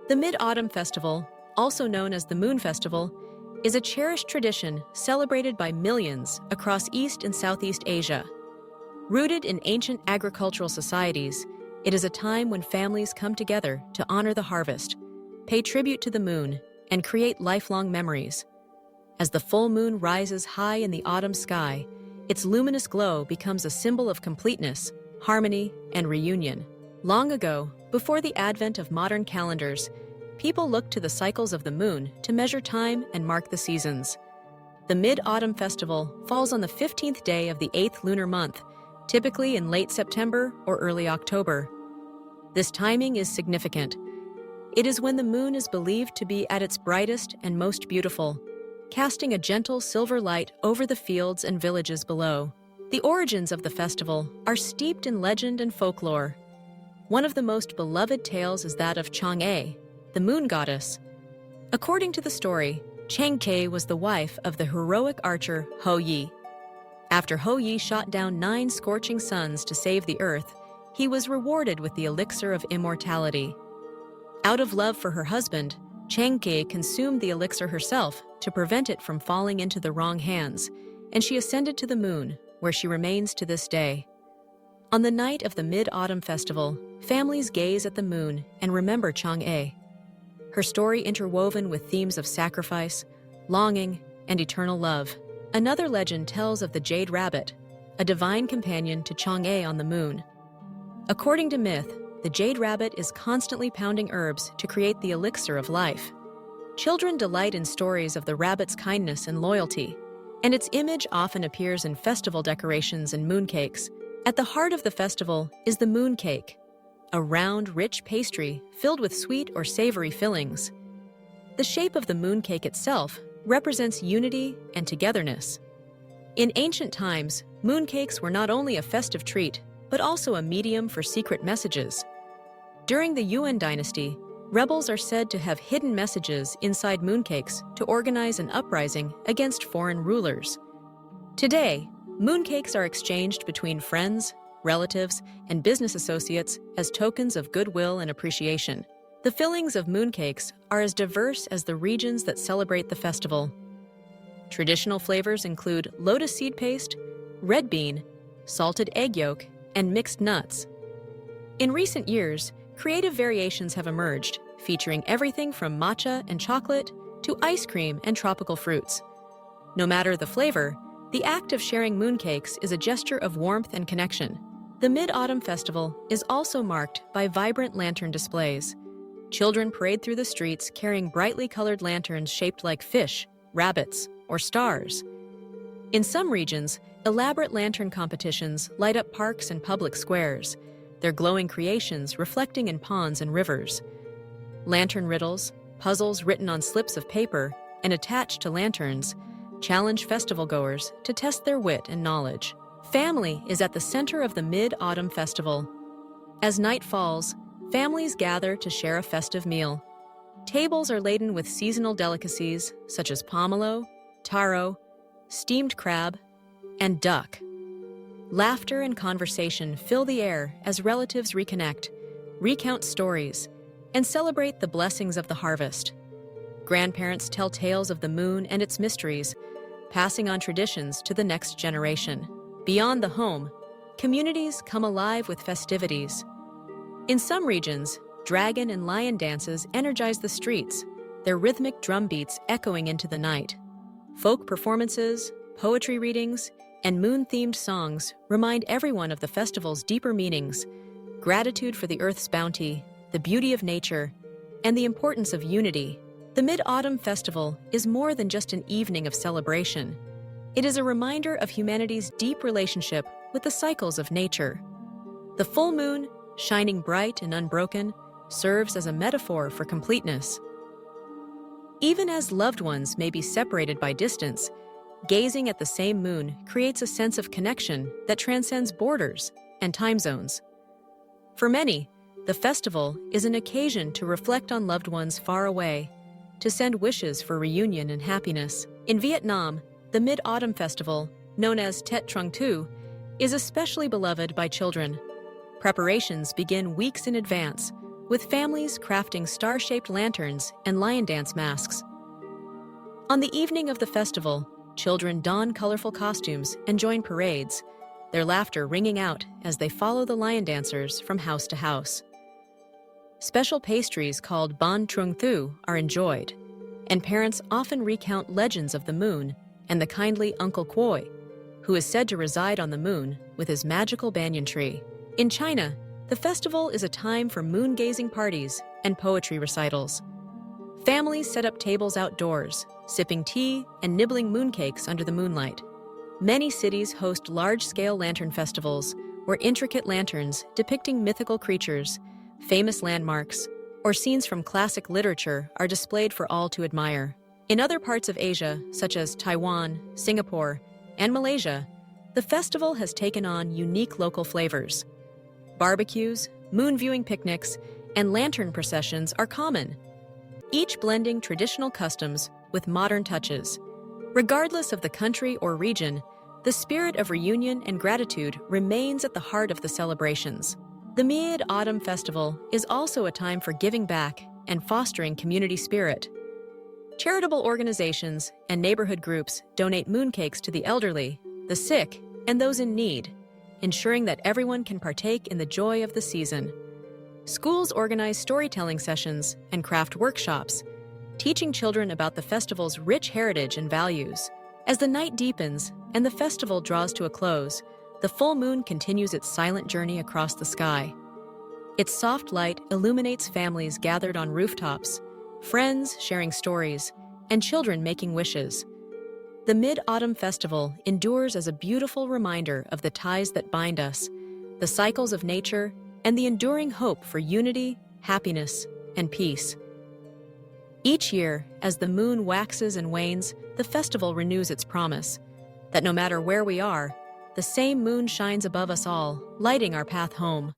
The Mid-Autumn Festival, also known as the Moon Festival, is a cherished tradition celebrated by millions across East and Southeast Asia. Rooted in ancient agricultural societies, it is a time when families come together to honor the harvest, pay tribute to the moon, and create lifelong memories. As the full moon rises high in the autumn sky, its luminous glow becomes a symbol of completeness, harmony, and reunion. Long ago, before the advent of modern calendars, people looked to the cycles of the moon to measure time and mark the seasons. The Mid-Autumn Festival falls on the 15th day of the 8th lunar month, typically in late September or early October. This timing is significant. It is when the moon is believed to be at its brightest and most beautiful, casting a gentle silver light over the fields and villages below. The origins of the festival are steeped in legend and folklore. One of the most beloved tales is that of Chang'e, the moon goddess. According to the story, Chang'e was the wife of the heroic archer Hou Yi. After Hou Yi shot down 9 scorching suns to save the earth, he was rewarded with the elixir of immortality. Out of love for her husband, Chang'e consumed the elixir herself to prevent it from falling into the wrong hands, and she ascended to the moon, where she remains to this day. On the night of the Mid-Autumn Festival, families gaze at the moon and remember Chang'e. Her story interwoven with themes of sacrifice, longing, and eternal love. Another legend tells of the Jade Rabbit, a divine companion to Chang'e on the moon. According to myth, the Jade Rabbit is constantly pounding herbs to create the elixir of life. Children delight in stories of the rabbit's kindness and loyalty, and its image often appears in festival decorations and mooncakes. At the heart of the festival is the mooncake, a round, rich pastry filled with sweet or savory fillings. The shape of the mooncake itself represents unity and togetherness. In ancient times, mooncakes were not only a festive treat, but also a medium for secret messages. During the Yuan dynasty, rebels are said to have hidden messages inside mooncakes to organize an uprising against foreign rulers. Today, mooncakes are exchanged between friends, relatives, and business associates as tokens of goodwill and appreciation. The fillings of mooncakes are as diverse as the regions that celebrate the festival. Traditional flavors include lotus seed paste, red bean, salted egg yolk, and mixed nuts. In recent years, creative variations have emerged, featuring everything from matcha and chocolate to ice cream and tropical fruits. No matter the flavor, the act of sharing mooncakes is a gesture of warmth and connection. The Mid-Autumn Festival is also marked by vibrant lantern displays. Children parade through the streets carrying brightly colored lanterns shaped like fish, rabbits, or stars. In some regions, elaborate lantern competitions light up parks and public squares, their glowing creations reflecting in ponds and rivers. Lantern riddles, puzzles written on slips of paper and attached to lanterns, challenge festival-goers to test their wit and knowledge. Family is at the center of the Mid-Autumn Festival. As night falls, families gather to share a festive meal. Tables are laden with seasonal delicacies such as pomelo, taro, steamed crab, and duck. Laughter and conversation fill the air as relatives reconnect, recount stories, and celebrate the blessings of the harvest. Grandparents tell tales of the moon and its mysteries, passing on traditions to the next generation. Beyond the home, communities come alive with festivities. In some regions, dragon and lion dances energize the streets, their rhythmic drum beats echoing into the night. Folk performances, poetry readings, and moon-themed songs remind everyone of the festival's deeper meanings: gratitude for the Earth's bounty, the beauty of nature, and the importance of unity. The Mid-Autumn Festival is more than just an evening of celebration. It is a reminder of humanity's deep relationship with the cycles of nature. The full moon, shining bright and unbroken, serves as a metaphor for completeness. Even as loved ones may be separated by distance, gazing at the same moon creates a sense of connection that transcends borders and time zones. For many, the festival is an occasion to reflect on loved ones far away, to send wishes for reunion and happiness. In Vietnam, the Mid-Autumn Festival, known as Tết Trung Thu, is especially beloved by children. Preparations begin weeks in advance, with families crafting star-shaped lanterns and lion dance masks. On the evening of the festival, children don colorful costumes and join parades, their laughter ringing out as they follow the lion dancers from house to house. Special pastries called ban trung thu are enjoyed, and parents often recount legends of the moon and the kindly Uncle Koi, who is said to reside on the moon with his magical banyan tree. In China, the festival is a time for moon-gazing parties and poetry recitals. Families set up tables outdoors, sipping tea and nibbling mooncakes under the moonlight. Many cities host large-scale lantern festivals where intricate lanterns depicting mythical creatures, famous landmarks, or scenes from classic literature are displayed for all to admire. In other parts of Asia, such as Taiwan, Singapore, and Malaysia, the festival has taken on unique local flavors. Barbecues, moon-viewing picnics, and lantern processions are common, each blending traditional customs with modern touches. Regardless of the country or region, the spirit of reunion and gratitude remains at the heart of the celebrations. The Mid-Autumn Festival is also a time for giving back and fostering community spirit. Charitable organizations and neighborhood groups donate mooncakes to the elderly, the sick, and those in need, ensuring that everyone can partake in the joy of the season. Schools organize storytelling sessions and craft workshops, teaching children about the festival's rich heritage and values. As the night deepens and the festival draws to a close, the full moon continues its silent journey across the sky. Its soft light illuminates families gathered on rooftops, friends sharing stories, and children making wishes. The Mid-Autumn Festival endures as a beautiful reminder of the ties that bind us, the cycles of nature, and the enduring hope for unity, happiness, and peace. Each year, as the moon waxes and wanes, the festival renews its promise that no matter where we are, the same moon shines above us all, lighting our path home.